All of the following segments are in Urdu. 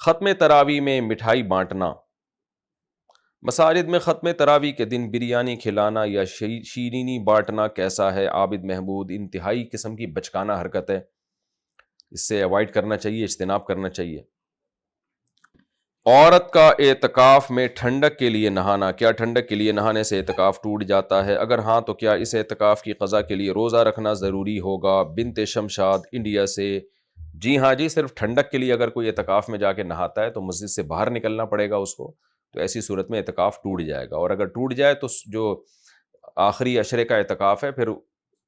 ختم تراویح میں مٹھائی بانٹنا۔ مساجد میں ختم تراویح کے دن بریانی کھلانا یا شیرینی بانٹنا کیسا ہے؟ عابد محمود، انتہائی قسم کی بچکانہ حرکت ہے، اس سے اوائڈ کرنا چاہیے، اجتناب کرنا چاہیے۔ عورت کا اعتکاف میں ٹھنڈک کے لیے نہانا، کیا ٹھنڈک کے لیے نہانے سے اعتکاف ٹوٹ جاتا ہے؟ اگر ہاں تو کیا اس اعتکاف کی قضا کے لیے روزہ رکھنا ضروری ہوگا؟ بنت شمشاد، انڈیا سے۔ جی ہاں جی، صرف ٹھنڈک کے لیے اگر کوئی اعتکاف میں جا کے نہاتا ہے تو مسجد سے باہر نکلنا پڑے گا اس کو، تو ایسی صورت میں اعتکاف ٹوٹ جائے گا۔ اور اگر ٹوٹ جائے تو جو آخری عشرے کا اعتکاف ہے پھر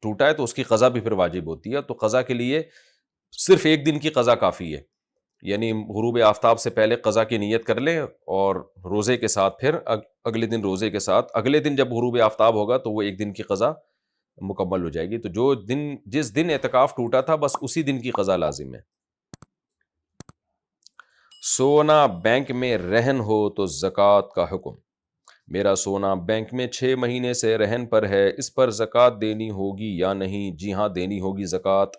ٹوٹا ہے تو اس کی قضا بھی پھر واجب ہوتی ہے، تو قضا کے لیے صرف ایک دن کی قضا کافی ہے، یعنی غروب آفتاب سے پہلے قضا کی نیت کر لیں اور روزے کے ساتھ پھر اگلے دن روزے کے ساتھ اگلے دن جب غروب آفتاب ہوگا تو وہ ایک دن کی قضا مکمل ہو جائے گی۔ تو جس دن اعتکاف ٹوٹا تھا بس اسی دن کی قضا لازم ہے۔ سونا بینک میں رہن ہو تو زکوٰۃ کا حکم۔ میرا سونا بینک میں 6 مہینے سے رہن پر ہے، اس پر زکوٰۃ دینی ہوگی یا نہیں؟ جی ہاں دینی ہوگی زکوٰۃ۔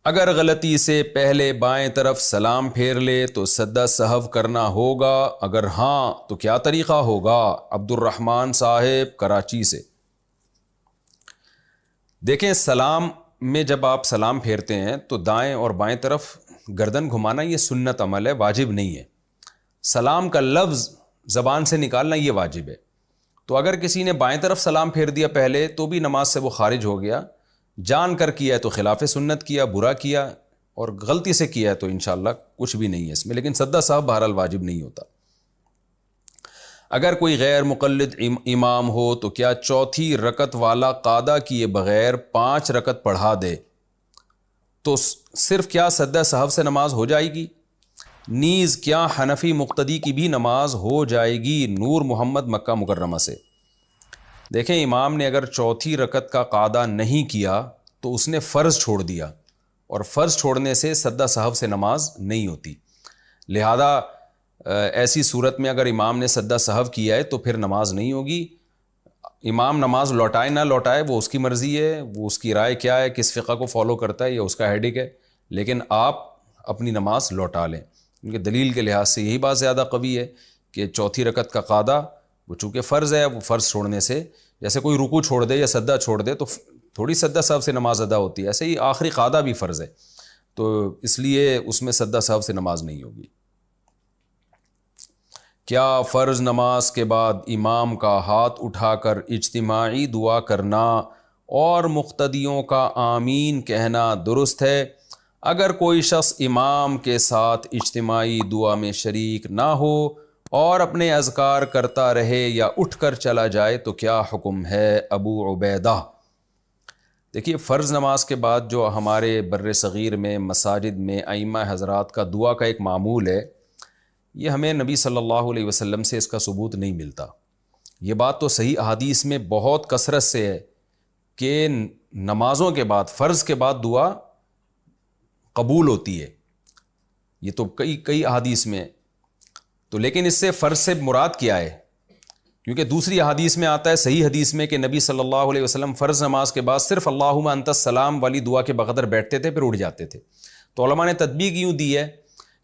اگر غلطی سے پہلے بائیں طرف سلام پھیر لے تو سجدہ سہو کرنا ہوگا؟ اگر ہاں تو کیا طریقہ ہوگا؟ عبد الرحمن صاحب کراچی سے۔ دیکھیں، سلام میں جب آپ سلام پھیرتے ہیں تو دائیں اور بائیں طرف گردن گھمانا یہ سنت عمل ہے، واجب نہیں ہے۔ سلام کا لفظ زبان سے نکالنا یہ واجب ہے۔ تو اگر کسی نے بائیں طرف سلام پھیر دیا پہلے تو بھی نماز سے وہ خارج ہو گیا، جان کر کیا ہے تو خلاف سنت کیا، برا کیا، اور غلطی سے کیا ہے تو انشاءاللہ کچھ بھی نہیں ہے اس میں، لیکن سجدہ سہو بہرحال واجب نہیں ہوتا۔ اگر کوئی غیر مقلد امام ہو تو کیا چوتھی رکعت والا قاعدہ کیے بغیر 5 رکعت پڑھا دے تو صرف کیا سجدہ سہو سے نماز ہو جائے گی؟ نیز کیا حنفی مقتدی کی بھی نماز ہو جائے گی؟ نور محمد مکہ مکرمہ سے۔ دیکھیں، امام نے اگر چوتھی رکعت کا قاعدہ نہیں کیا تو اس نے فرض چھوڑ دیا، اور فرض چھوڑنے سے سجدہ سہو سے نماز نہیں ہوتی، لہذا ایسی صورت میں اگر امام نے سجدہ سہو کیا ہے تو پھر نماز نہیں ہوگی۔ امام نماز لوٹائے نہ لوٹائے وہ اس کی مرضی ہے، وہ اس کی رائے کیا ہے، کس فقہ کو فالو کرتا ہے، یہ اس کا ہیڈک ہے، لیکن آپ اپنی نماز لوٹا لیں، کیونکہ دلیل کے لحاظ سے یہی بات زیادہ قوی ہے کہ چوتھی رکعت کا قاعدہ وہ چونکہ فرض ہے، وہ فرض چھوڑنے سے، جیسے کوئی رکوع چھوڑ دے یا سجدہ چھوڑ دے تو تھوڑی سجدہ سہو سے نماز ادا ہوتی ہے، ایسے ہی آخری قاعدہ بھی فرض ہے، تو اس لیے اس میں سجدہ سہو سے نماز نہیں ہوگی۔ کیا فرض نماز کے بعد امام کا ہاتھ اٹھا کر اجتماعی دعا کرنا اور مقتدیوں کا آمین کہنا درست ہے؟ اگر کوئی شخص امام کے ساتھ اجتماعی دعا میں شریک نہ ہو اور اپنے اذکار کرتا رہے یا اٹھ کر چلا جائے تو کیا حکم ہے؟ ابو عبیدہ۔ دیکھیے، فرض نماز کے بعد جو ہمارے بر صغیر میں مساجد میں ائمہ حضرات کا دعا کا ایک معمول ہے، یہ ہمیں نبی صلی اللہ علیہ وسلم سے اس کا ثبوت نہیں ملتا۔ یہ بات تو صحیح احادیث میں بہت کثرت سے ہے کہ نمازوں کے بعد، فرض کے بعد دعا قبول ہوتی ہے، یہ تو کئی احادیث میں، تو لیکن اس سے فرض سے مراد کیا ہے؟ کیونکہ دوسری احادیث میں آتا ہے، صحیح حدیث میں، کہ نبی صلی اللہ علیہ وسلم فرض نماز کے بعد صرف اللہم انت السلام والی دعا کے بقدر بیٹھتے تھے، پھر اٹھ جاتے تھے۔ تو علماء نے تطبیق یوں دی ہے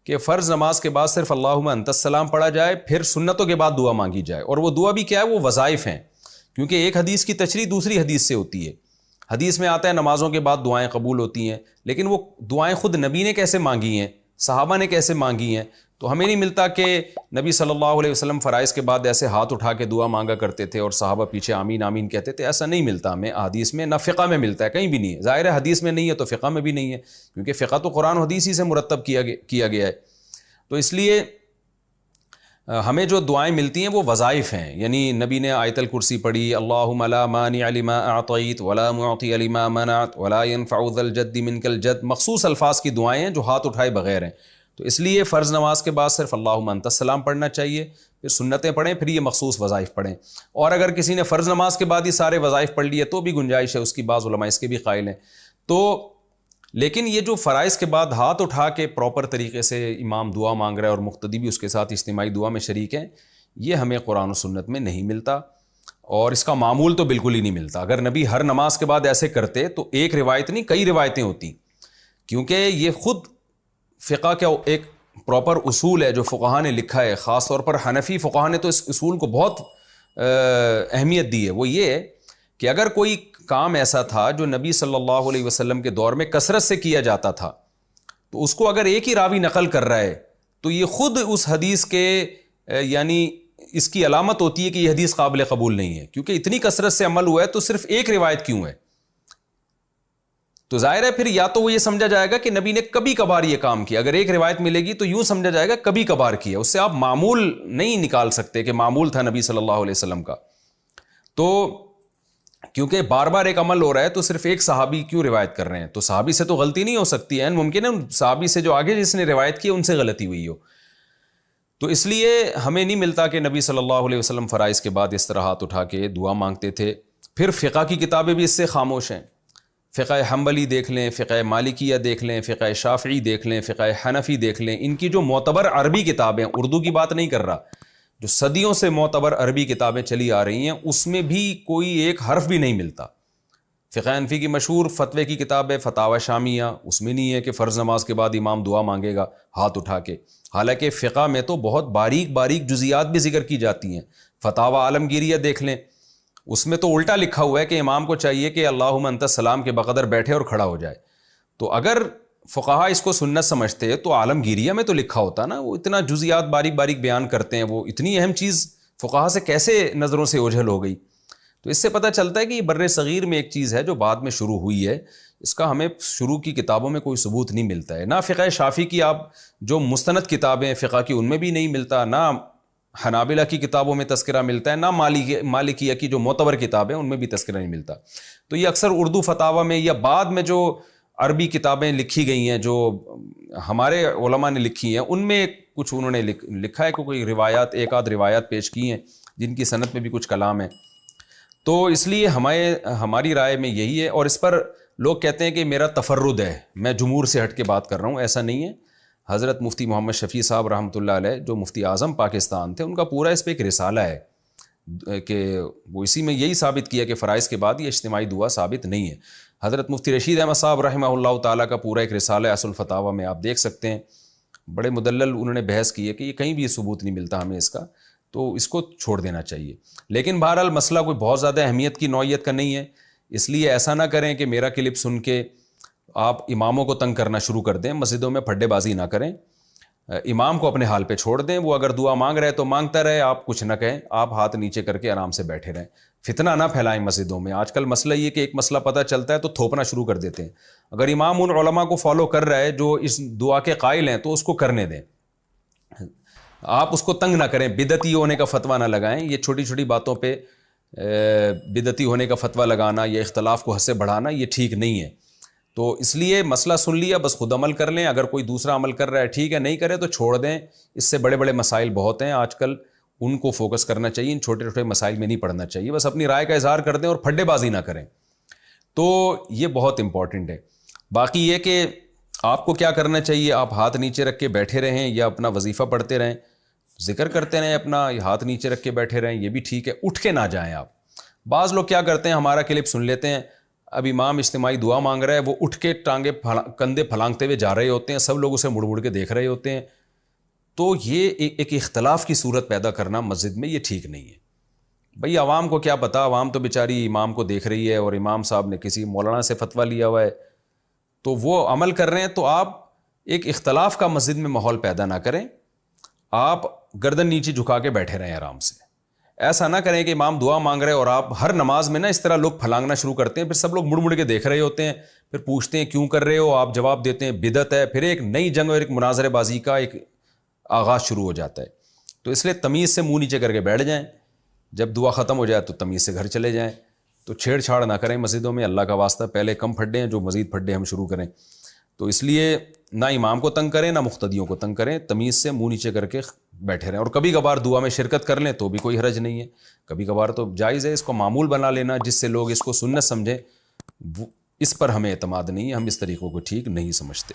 کہ فرض نماز کے بعد صرف اللہم انت السلام پڑھا جائے، پھر سنتوں کے بعد دعا مانگی جائے، اور وہ دعا بھی کیا ہے؟ وہ وظائف ہیں، کیونکہ ایک حدیث کی تشریح دوسری حدیث سے ہوتی ہے۔ حدیث میں آتا ہے نمازوں کے بعد دعائیں قبول ہوتی ہیں، لیکن وہ دعائیں خود نبی نے کیسے مانگی ہیں، صحابہ نے کیسے مانگی ہیں؟ تو ہمیں نہیں ملتا کہ نبی صلی اللہ علیہ وسلم فرائض کے بعد ایسے ہاتھ اٹھا کے دعا مانگا کرتے تھے اور صحابہ پیچھے آمین آمین کہتے تھے، ایسا نہیں ملتا ہمیں حدیث میں، نہ فقہ میں ملتا ہے، کہیں بھی نہیں ہے۔ ظاہر ہے حدیث میں نہیں ہے تو فقہ میں بھی نہیں ہے، کیونکہ فقہ تو قرآن و حدیث ہی سے مرتب کیا گیا ہے۔ تو اس لیے ہمیں جو دعائیں ملتی ہیں وہ وظائف ہیں، یعنی نبی نے آیت الکرسی پڑھی، اللہم لا مانع لما اعطیت ولا معطی لما منعت ولا ينفع ذا الجد منک الجد، مخصوص الفاظ کی دعائیں ہیں جو ہاتھ اٹھائے بغیر ہیں۔ تو اس لیے فرض نماز کے بعد صرف اللہم انت السلام پڑھنا چاہیے، پھر سنتیں پڑھیں، پھر یہ مخصوص وظائف پڑھیں۔ اور اگر کسی نے فرض نماز کے بعد ہی سارے وظائف پڑھ لیے تو بھی گنجائش ہے اس کی، بعض علماء اس کے بھی قائل ہیں۔ تو لیکن یہ جو فرائض کے بعد ہاتھ اٹھا کے پراپر طریقے سے امام دعا مانگ رہا ہے اور مقتدی بھی اس کے ساتھ اجتماعی دعا میں شریک ہیں، یہ ہمیں قرآن و سنت میں نہیں ملتا، اور اس کا معمول تو بالکل ہی نہیں ملتا۔ اگر نبی ہر نماز کے بعد ایسے کرتے تو ایک روایت نہیں کئی روایتیں ہوتی، کیونکہ یہ خود فقہ کا ایک پراپر اصول ہے جو فقہا نے لکھا ہے، خاص طور پر حنفی فقہا نے تو اس اصول کو بہت اہمیت دی ہے، وہ یہ ہے کہ اگر کوئی کام ایسا تھا جو نبی صلی اللہ علیہ وسلم کے دور میں کثرت سے کیا جاتا تھا، تو اس کو اگر ایک ہی راوی نقل کر رہا ہے تو یہ خود اس حدیث کے یعنی اس کی علامت ہوتی ہے کہ یہ حدیث قابل قبول نہیں ہے، کیونکہ اتنی کثرت سے عمل ہوا ہے تو صرف ایک روایت کیوں ہے؟ تو ظاہر ہے پھر یا تو وہ یہ سمجھا جائے گا کہ نبی نے کبھی کبھار یہ کام کیا، اگر ایک روایت ملے گی تو یوں سمجھا جائے گا کبھی کبھار کیا، اس سے آپ معمول نہیں نکال سکتے کہ معمول تھا نبی صلی اللہ علیہ وسلم کا۔ تو کیونکہ بار بار ایک عمل ہو رہا ہے تو صرف ایک صحابی کیوں روایت کر رہے ہیں، تو صحابی سے تو غلطی نہیں ہو سکتی ہے، ممکن ہے صحابی سے جو آگے جس نے روایت کی ان سے غلطی ہوئی ہو۔ تو اس لیے ہمیں نہیں ملتا کہ نبی صلی اللہ علیہ وسلم فرائض کے بعد اس طرح ہاتھ اٹھا کے دعا مانگتے تھے۔ پھر فقہ کی کتابیں بھی اس سے خاموش ہیں، فقہ حنبلی دیکھ لیں، فقہ مالکیہ دیکھ لیں، فقہ شافعی دیکھ لیں، فقہ حنفی دیکھ لیں، ان کی جو معتبر عربی کتابیں، اردو کی بات نہیں کر رہا، جو صدیوں سے معتبر عربی کتابیں چلی آ رہی ہیں اس میں بھی کوئی ایک حرف بھی نہیں ملتا۔ فقہ حنفی کی مشہور فتوے کی کتاب ہے فتاوی شامیہ، اس میں نہیں ہے کہ فرض نماز کے بعد امام دعا مانگے گا ہاتھ اٹھا کے، حالانکہ فقہ میں تو بہت باریک باریک جزیات بھی ذکر کی جاتی ہیں۔ فتاوی عالمگیریہ دیکھ لیں، اس میں تو الٹا لکھا ہوا ہے کہ امام کو چاہیے کہ اللہم انت السلام کے بقدر بیٹھے اور کھڑا ہو جائے۔ تو اگر فقہا اس کو سنت سمجھتے تو عالمگیریہ میں تو لکھا ہوتا نا، وہ اتنا جزیات باریک باریک بیان کرتے ہیں، وہ اتنی اہم چیز فقہا سے کیسے نظروں سے اوجھل ہو گئی؟ تو اس سے پتہ چلتا ہے کہ یہ بر صغیر میں ایک چیز ہے جو بعد میں شروع ہوئی ہے، اس کا ہمیں شروع کی کتابوں میں کوئی ثبوت نہیں ملتا ہے، نہ فقہ شافعی کی آپ جو مستند کتابیں فقہ کی ان میں بھی نہیں ملتا، نہ حنابلہ کی کتابوں میں تذکرہ ملتا ہے، نہ مالکیہ کی جو معتبر کتابیں ان میں بھی تذکرہ نہیں ملتا۔ تو یہ اکثر اردو فتاوی میں یا بعد میں جو عربی کتابیں لکھی گئی ہیں جو ہمارے علماء نے لکھی ہیں ان میں کچھ انہوں نے لکھا ہے کہ کوئی روایات، ایک آدھ روایات پیش کی ہیں جن کی سند میں بھی کچھ کلام ہے۔ تو اس لیے ہماری رائے میں یہی ہے، اور اس پر لوگ کہتے ہیں کہ میرا تفرد ہے، میں جمہور سے ہٹ کے بات کر رہا ہوں، ایسا نہیں ہے۔ حضرت مفتی محمد شفیع صاحب رحمۃ اللہ علیہ جو مفتی اعظم پاکستان تھے، ان کا پورا اس پہ ایک رسالہ ہے کہ وہ اسی میں یہی ثابت کیا کہ فرائض کے بعد یہ اجتماعی دعا ثابت نہیں ہے۔ حضرت مفتی رشید احمد صاحب رحمہ اللہ تعالیٰ کا پورا ایک رسالہ ہے اصل الفتاوی میں، آپ دیکھ سکتے ہیں، بڑے مدلل انہوں نے بحث کی ہے کہ یہ کہیں بھی ثبوت نہیں ملتا ہمیں اس کا، تو اس کو چھوڑ دینا چاہیے۔ لیکن بہرحال مسئلہ کوئی بہت زیادہ اہمیت کی نوعیت کا نہیں ہے، اس لیے ایسا نہ کریں کہ میرا کلپ سن کے آپ اماموں کو تنگ کرنا شروع کر دیں، مسجدوں میں پھڈے بازی نہ کریں، امام کو اپنے حال پہ چھوڑ دیں، وہ اگر دعا مانگ رہے تو مانگتا رہے، آپ کچھ نہ کہیں، آپ ہاتھ نیچے کر کے آرام سے بیٹھے رہیں، فتنہ نہ پھیلائیں مسجدوں میں۔ آج کل مسئلہ یہ کہ ایک مسئلہ پتہ چلتا ہے تو تھوپنا شروع کر دیتے ہیں۔ اگر امام ان علماء کو فالو کر رہا ہے جو اس دعا کے قائل ہیں تو اس کو کرنے دیں، آپ اس کو تنگ نہ کریں، بدعتی ہونے کا فتویٰ نہ لگائیں۔ یہ چھوٹی چھوٹی باتوں پہ بدعتی ہونے کا فتویٰ لگانا یا اختلاف کو حد سے بڑھانا یہ ٹھیک نہیں ہے۔ تو اس لیے مسئلہ سن لیا، بس خود عمل کر لیں، اگر کوئی دوسرا عمل کر رہا ہے ٹھیک ہے، نہیں کرے تو چھوڑ دیں۔ اس سے بڑے بڑے مسائل بہت ہیں آج کل، ان کو فوکس کرنا چاہیے، ان چھوٹے چھوٹے مسائل میں نہیں پڑھنا چاہیے، بس اپنی رائے کا اظہار کر دیں اور پھڈے بازی نہ کریں۔ تو یہ بہت امپورٹنٹ ہے۔ باقی یہ کہ آپ کو کیا کرنا چاہیے، آپ ہاتھ نیچے رکھ کے بیٹھے رہیں یا اپنا وظیفہ پڑھتے رہیں، ذکر کرتے رہیں، اپنا ہاتھ نیچے رکھ کے بیٹھے رہیں، یہ بھی ٹھیک ہے، اٹھ کے نہ جائیں آپ۔ بعض لوگ کیا کرتے ہیں، ہمارا کلپ سن لیتے ہیں، اب امام اجتماعی دعا مانگ رہا ہے، وہ اٹھ کے ٹانگیں کندھے پھلانگتے ہوئے جا رہے ہوتے ہیں، سب لوگ اسے مڑ مڑ کے دیکھ رہے ہوتے ہیں، تو یہ ایک اختلاف کی صورت پیدا کرنا مسجد میں یہ ٹھیک نہیں ہے۔ بھئی عوام کو کیا پتہ، عوام تو بیچاری امام کو دیکھ رہی ہے اور امام صاحب نے کسی مولانا سے فتویٰ لیا ہوا ہے تو وہ عمل کر رہے ہیں، تو آپ ایک اختلاف کا مسجد میں ماحول پیدا نہ کریں، آپ گردن نیچے جھکا کے بیٹھے رہیں آرام سے۔ ایسا نہ کریں کہ امام دعا مانگ رہے اور آپ ہر نماز میں نا اس طرح لوگ پھلانگنا شروع کرتے ہیں، پھر سب لوگ مڑ مڑ کے دیکھ رہے ہوتے ہیں، پھر پوچھتے ہیں کیوں کر رہے ہو، آپ جواب دیتے ہیں بدعت ہے، پھر ایک نئی جنگ اور ایک مناظرے بازی کا ایک آغاز شروع ہو جاتا ہے۔ تو اس لیے تمیز سے منہ نیچے کر کے بیٹھ جائیں، جب دعا ختم ہو جائے تو تمیز سے گھر چلے جائیں، تو چھیڑ چھاڑ نہ کریں مسجدوں میں، اللہ کا واسطہ، پہلے کم پھڈے ہیں جو مزید پھڈے ہم شروع کریں۔ تو اس لیے نہ امام کو تنگ کریں نہ مقتدیوں کو تنگ کریں، تمیز سے منہ نیچے کر کے بیٹھے رہیں، اور کبھی کبھار دعا میں شرکت کر لیں تو بھی کوئی حرج نہیں ہے، کبھی کبھار تو جائز ہے، اس کو معمول بنا لینا جس سے لوگ اس کو سنت سمجھیں، اس پر ہمیں اعتماد نہیں ہے، ہم اس طریقوں کو ٹھیک نہیں سمجھتے۔